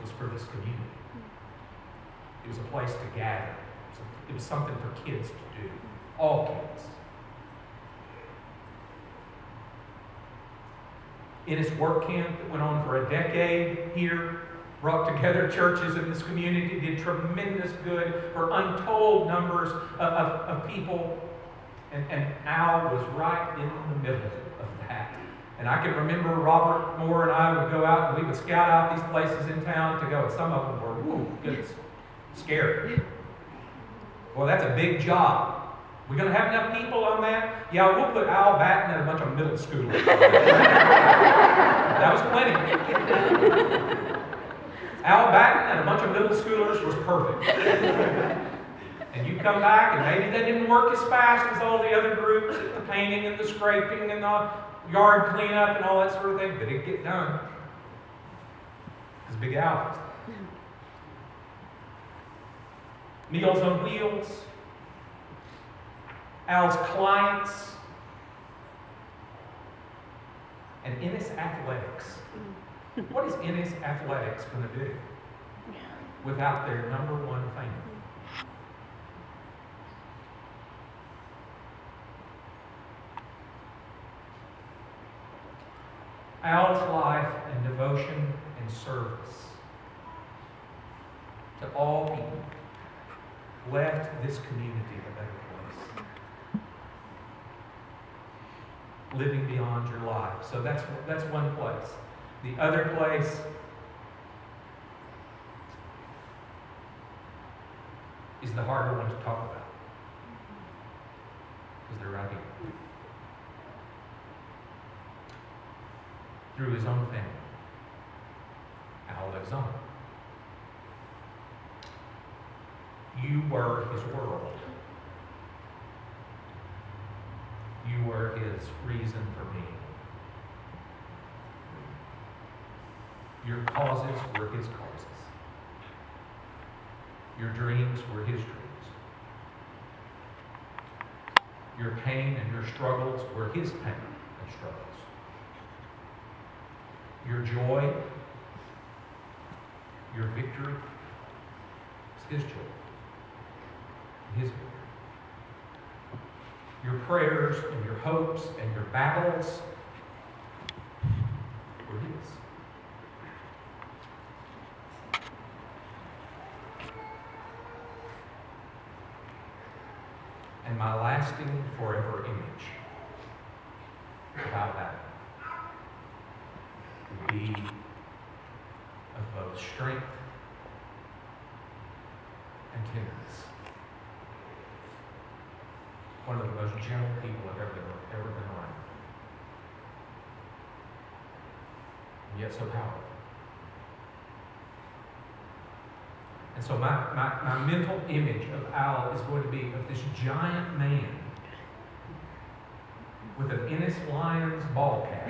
was for this community. It was a place to gather. It was something for kids to do. All kids. In its work camp that went on for a decade here, brought together churches in this community, did tremendous good for untold numbers of people. And Al was right in the middle of that. And I can remember Robert Moore and I would go out and we would scout out these places in town to go, and some of them were, whoo, goodness, scary. Well, that's a big job. We're going to have enough people on that? Yeah, we'll put Al Batten and a bunch of middle schoolers. That was plenty. Al Batten and a bunch of middle schoolers was perfect. And you come back and maybe they didn't work as fast as all the other groups, the painting and the scraping and the yard cleanup and all that sort of thing, but it'd get done. Because Big Al was there. Meals on Wheels, Al's clients, and Ennis Athletics. What is Ennis Athletics going to do without their number one fan? Al's life and devotion and service to all people left this community a better place. Living beyond your life. So that's one place. The other place is the harder one to talk about. Because they're right here. Through his own family. Al lives on. You were his world. You were his reason for being. Your causes were his causes. Your dreams were his dreams. Your pain and your struggles were his pain and struggles. Your joy, your victory, is his joy, his victory. Your prayers and your hopes and your battles were his. And my lasting forever image about that would be of both strength and tenderness. One of the most gentle people I've ever been around. And yet so powerful. And so my mental image of Al is going to be of this giant man with an Ennis Lions ball cap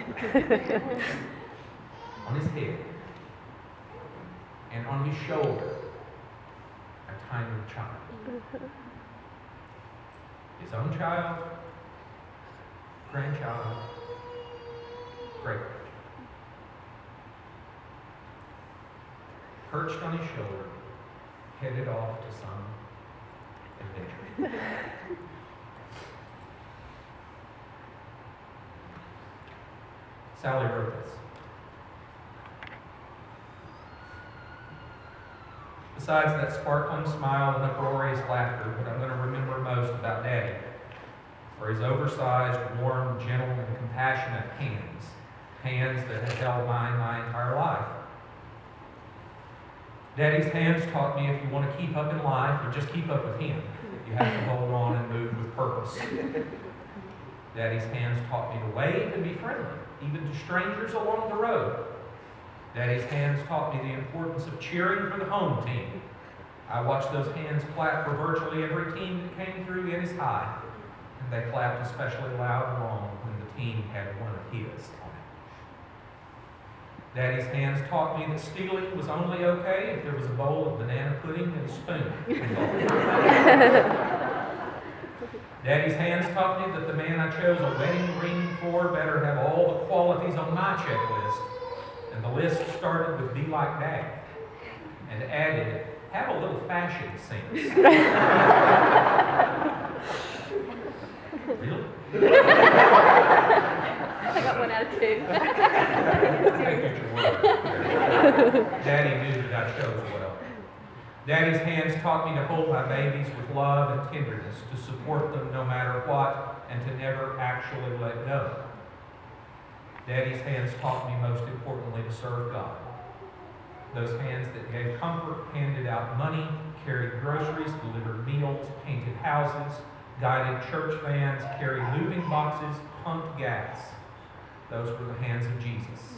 on his head and on his shoulder a tiny child. His own child, grandchild, great-grandchild. Perched on his shoulder, headed off to some adventure. Sally wrote this. Besides that sparkling smile and uproarious laughter, what I'm going to remember most about Daddy are his oversized, warm, gentle, and compassionate hands. Hands that have held mine my entire life. Daddy's hands taught me if you want to keep up in life, or just keep up with him, you have to hold on and move with purpose. Daddy's hands taught me to wave and be friendly, even to strangers along the road. Daddy's hands taught me the importance of cheering for the home team. I watched those hands clap for virtually every team that came through Ennis High, and they clapped especially loud and long when the team had one of his on it. Daddy's hands taught me that stealing was only okay if there was a bowl of banana pudding and a spoon involved. Daddy's hands taught me that the man I chose a wedding ring for better have all the qualities on my checklist. And the list started with be like Dad and added, have a little fashion sense. Really? I got 1 out of 2. Take it your word. Daddy knew that I chose well. Daddy's hands taught me to hold my babies with love and tenderness, to support them no matter what, and to never actually let go. Daddy's hands taught me most importantly to serve God. Those hands that gave comfort, handed out money, carried groceries, delivered meals, painted houses, guided church vans, carried moving boxes, pumped gas. Those were the hands of Jesus.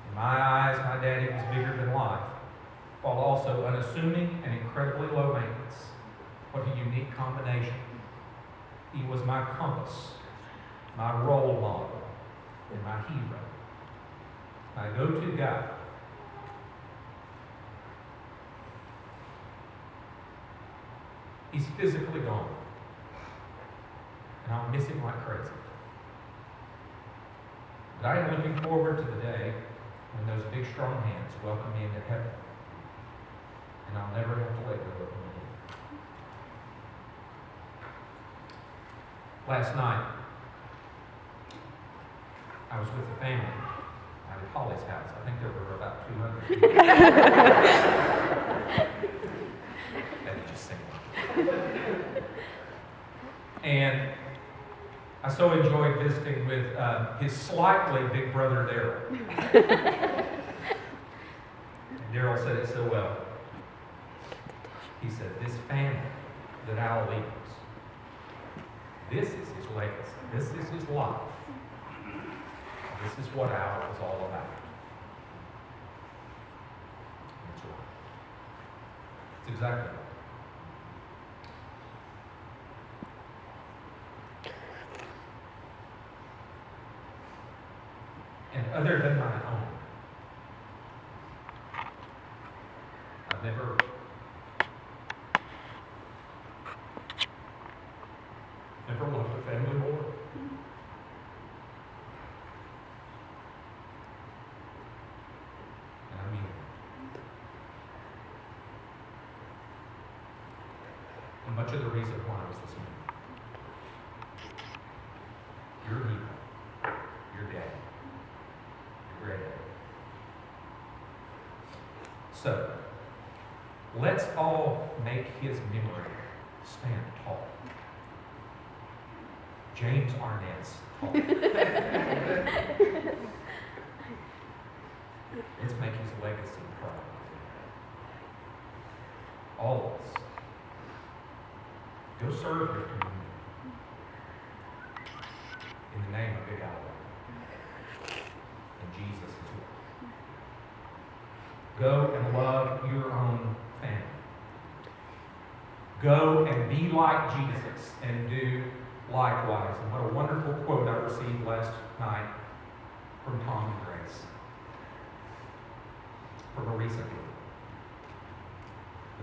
In my eyes, my daddy was bigger than life, while also unassuming and incredibly low maintenance. What a unique combination. He was my compass, my role model, and my hero, my go-to guy. He's physically gone, and I'll miss him like crazy. But I am looking forward to the day when those big, strong hands welcome me into heaven, and I'll never have to let go of them again. Last night, I was with the family out at Holly's house. I think there were about 200 people. That was just saying. And I so enjoyed visiting with his slightly big brother, Daryl. And Daryl said it so well. He said, this family that Al leaves, this is his legacy. This is his life. This is what Al is all about. That's right. It's exactly right. And other than my own, I've never loved a family more. And I mean it. And much of the reason why was this man. Your hero, your dad. So, let's all make his memory stand tall. James Arnett's tall. Let's make his legacy proud. All of us. Go serve your community in the name of Big Al. Jesus as well. Go and love your own family. Go and be like Jesus and do likewise. And what a wonderful quote I received last night from Tom and Grace, from a recent book.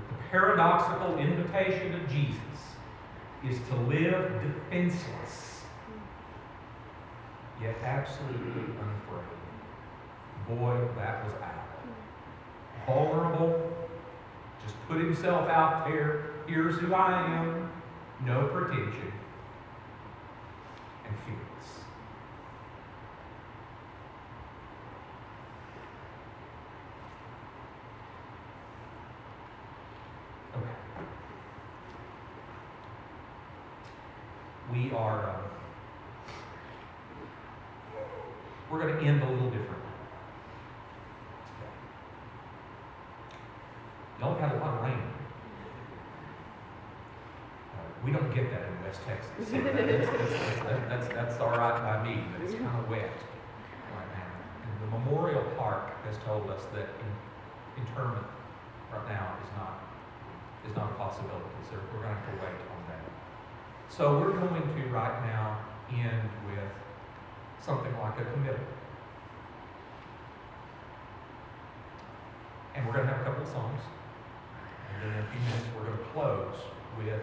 The paradoxical invitation of Jesus is to live defenseless, yet absolutely unafraid. Boy, that was Al. Vulnerable, just put himself out there. Here's who I am. No pretension. And fearless. Okay. We're going to end a little differently. Y'all had a lot of rain. We don't get that in West Texas. So that's all right by me, but it's kind of wet right now. And the Memorial Park has told us that interment right now is not a possibility. So we're going to have to wait on that. So we're going to right now end with something like a committal. And we're going to have a couple of songs. And then in a few minutes we're going to close with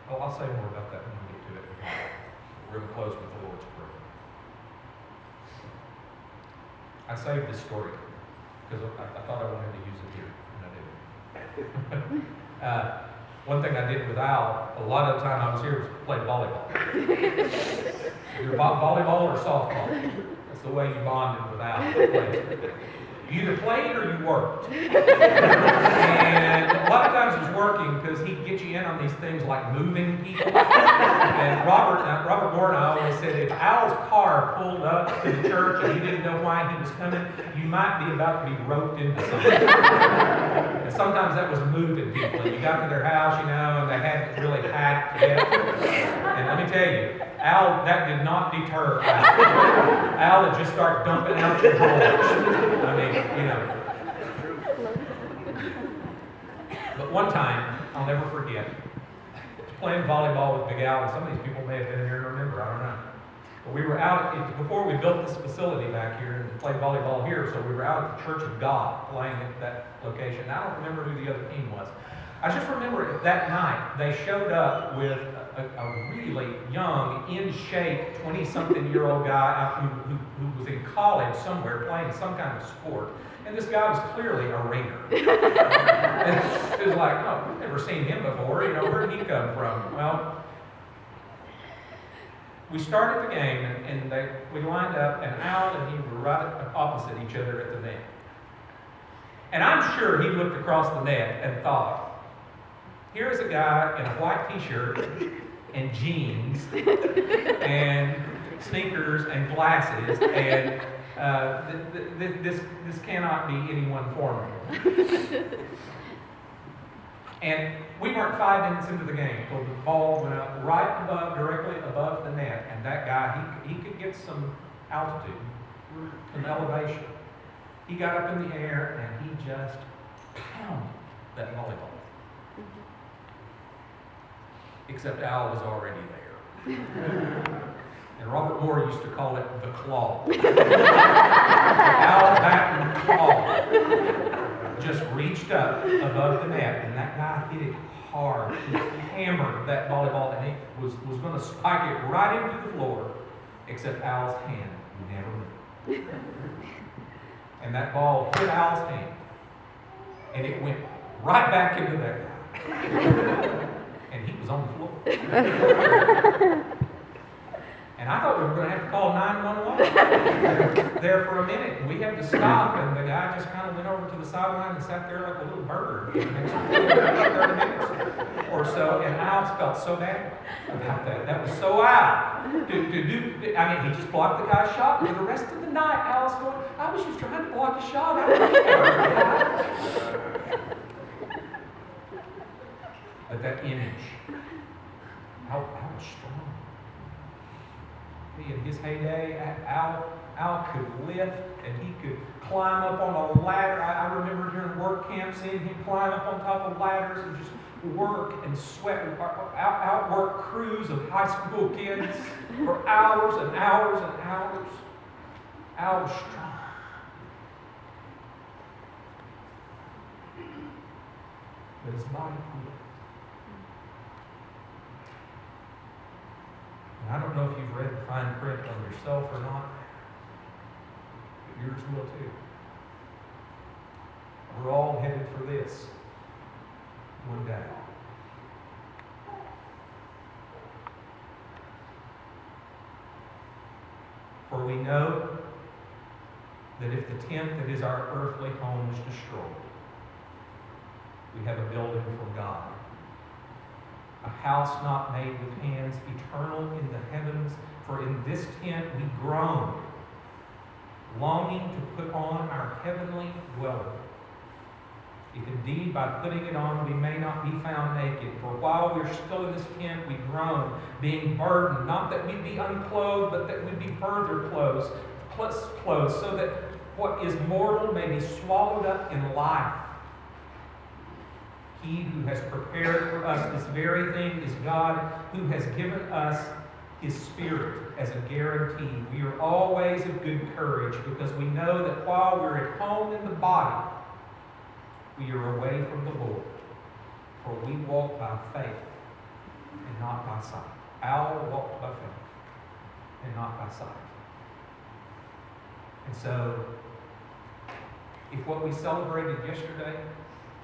Oh, I'll say more about that when we get to it. We're going to close with the Lord's Prayer. I saved this story because I thought I wanted to use it here, and I didn't. One thing I did with Al, a lot of the time I was here, was play volleyball. Either volleyball or softball. That's the way you bonded with Al. You either played or you worked. And a lot of times it was working because he'd get you in on these things like moving people. And Robert Moore and I always said, if Al's car pulled up to the church and you didn't know why he was coming, you might be about to be roped into something. And sometimes that was moving people. And you got to their house, and they had it really packed to death. And let me tell you, Al, that did not deter Al. Al would just start dumping out your drawers. I mean, But one time, I'll never forget, playing volleyball with Big Al, and some of these people may have been here and remember, I don't know. But we were out, before we built this facility back here and played volleyball here, so we were out at the Church of God playing at that location. And I don't remember who the other team was. I just remember that night, they showed up with a really young, in shape, 20-something-year-old guy who was in college somewhere playing some kind of sport. And this guy was clearly a ringer. And it was like, oh, we've never seen him before. Where did he come from? Well, we started the game, and we lined up, and Al and he were right opposite each other at the net. And I'm sure he looked across the net and thought, here's a guy in a white t-shirt and jeans and sneakers and glasses, and this cannot be any one form. And we weren't 5 minutes into the game until the ball went up directly above the net, and that guy, he could get some altitude, some elevation. He got up in the air and he just pounded that volleyball. Except Al was already there. And Robert Moore used to call it the claw. Al Batten claw just reached up above the net, and that guy hit it hard. He hammered that volleyball, and it was going to spike it right into the floor, except Al's hand never moved. And that ball hit Al's hand, and it went right back into that guy. And he was on the floor. And I thought we were going to have to call 911 there for a minute. And we had to stop, and the guy just kind of went over to the sideline and sat there like a little bird for the next 30 minutes or so. And Al felt so bad about that. That was so Al. He just blocked the guy's shot. And for the rest of the night, Al's going, I was just trying to block a shot. But that image, how strong. In his heyday, Al could lift and he could climb up on a ladder. I remember during work camp seeing him climb up on top of ladders and just work and sweat, outwork crews of high school kids for hours and hours and hours. Al was strong. But his body quit. I don't know if you've read the fine print on yourself or not, but yours will too. We're all headed for this one day. For we know that if the tent that is our earthly home is destroyed, we have a building for God. A house not made with hands, eternal in the heavens. For in this tent we groan, longing to put on our heavenly dwelling. If indeed by putting it on we may not be found naked. For while we're still in this tent we groan, being burdened, not that we be unclothed, but that we be further clothed, so that what is mortal may be swallowed up in life. He who has prepared for us this very thing is God, who has given us His Spirit as a guarantee. We are always of good courage because we know that while we're at home in the body, we are away from the Lord. For we walk by faith and not by sight. Al walked by faith and not by sight. And so, if what we celebrated yesterday,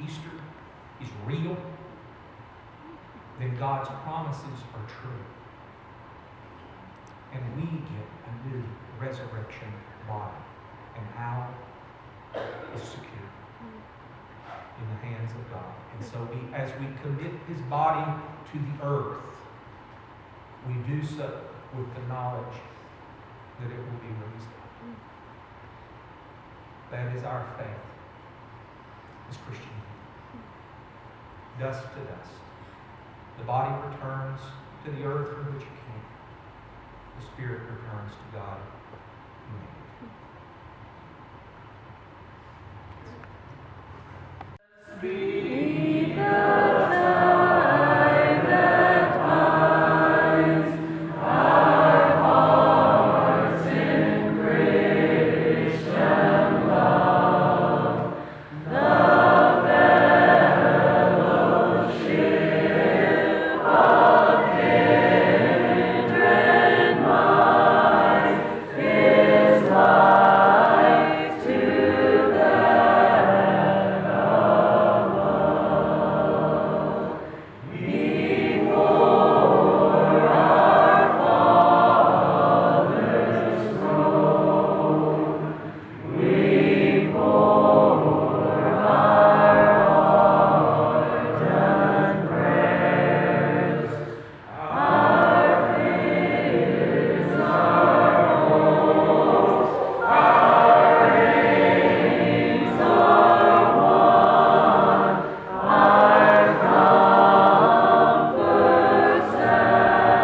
Easter, is real, then God's promises are true. And we get a new resurrection body. And Al is secure in the hands of God. And so as we commit his body to the earth, we do so with the knowledge that it will be raised up. That is our faith as Christianity. Dust to dust. The body returns to the earth from which it came. The spirit returns to God who made it. Be the time that binds our hearts in Christian love, the fellowship of kindred minds is like to that of love. Before our Father's throne, we pour our ardent prayers. Our fears, our hopes, our aims are one, our comforts and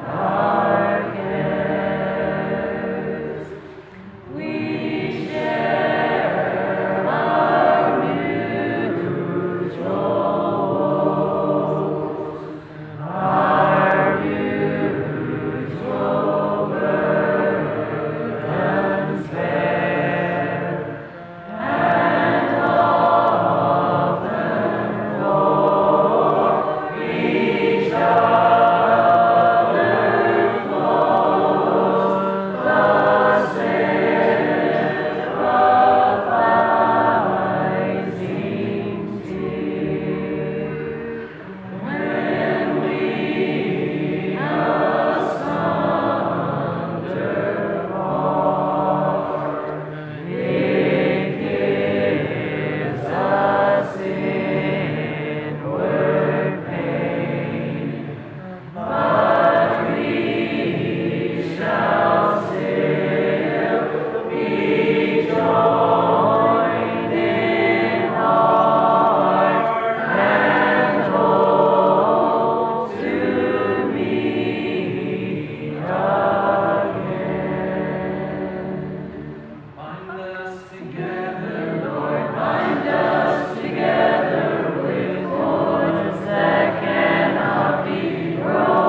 our cares. We share our mutual woes, our mutual burdens bear, and often for each other flows the sympathizing tear. When we asunder part, it gives us inward pain, but we shall still be joined in heart and hope to meet again. Bind us together, Lord, bind us together with cords that cannot be broken.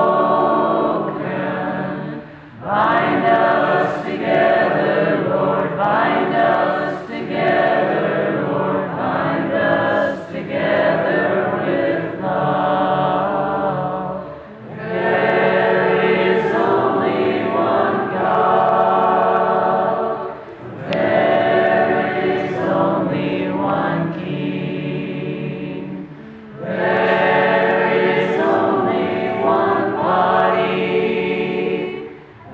Bind us together, Lord, bind us together, Lord, bind us together with love. There is only one God. There is only one King. There is only one body.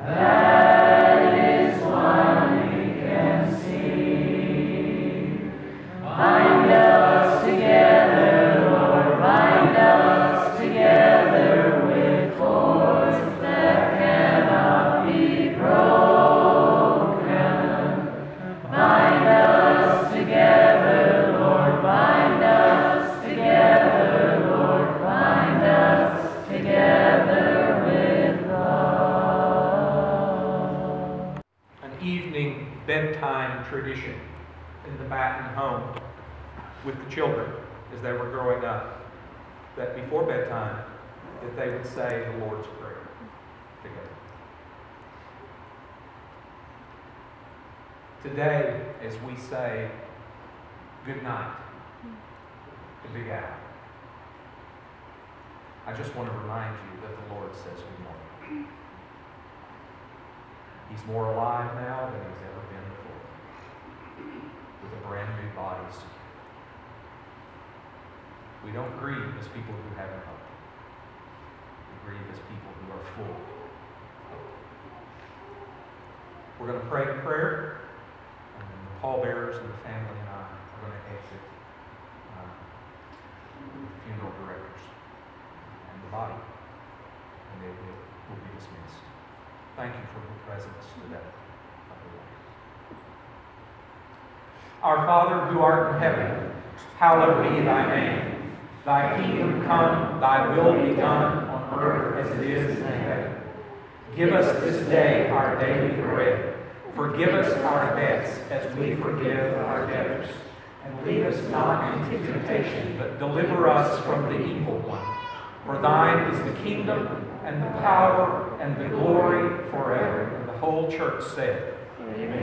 That is why we can sing. Bind us together, Lord, bind us together with cords that cannot be broken. Bind us together, Lord, bind us together, Lord, bind us together with love. An evening bedtime tradition in the Batten home with the children as they were growing up, that before bedtime, that they would say the Lord's Prayer together. Today, as we say good night to Big Al, I I just want to remind you that the Lord says good morning. He's more alive now than he's ever been before, with a brand new body. We don't grieve as people who haven't hope. We grieve as people who are full of hope. We're going to pray a prayer, and then the pallbearers and the family and I are going to exit the funeral directors and the body, and they will be dismissed. Thank you for your presence today. Our Father who art in heaven, hallowed be thy name. Thy kingdom come, thy will be done on earth as it is in heaven. Give us this day our daily bread. Forgive us our debts as we forgive our debtors. And lead us not into temptation, but deliver us from the evil one. For thine is the kingdom and the power and the glory forever. And the whole church said, Amen.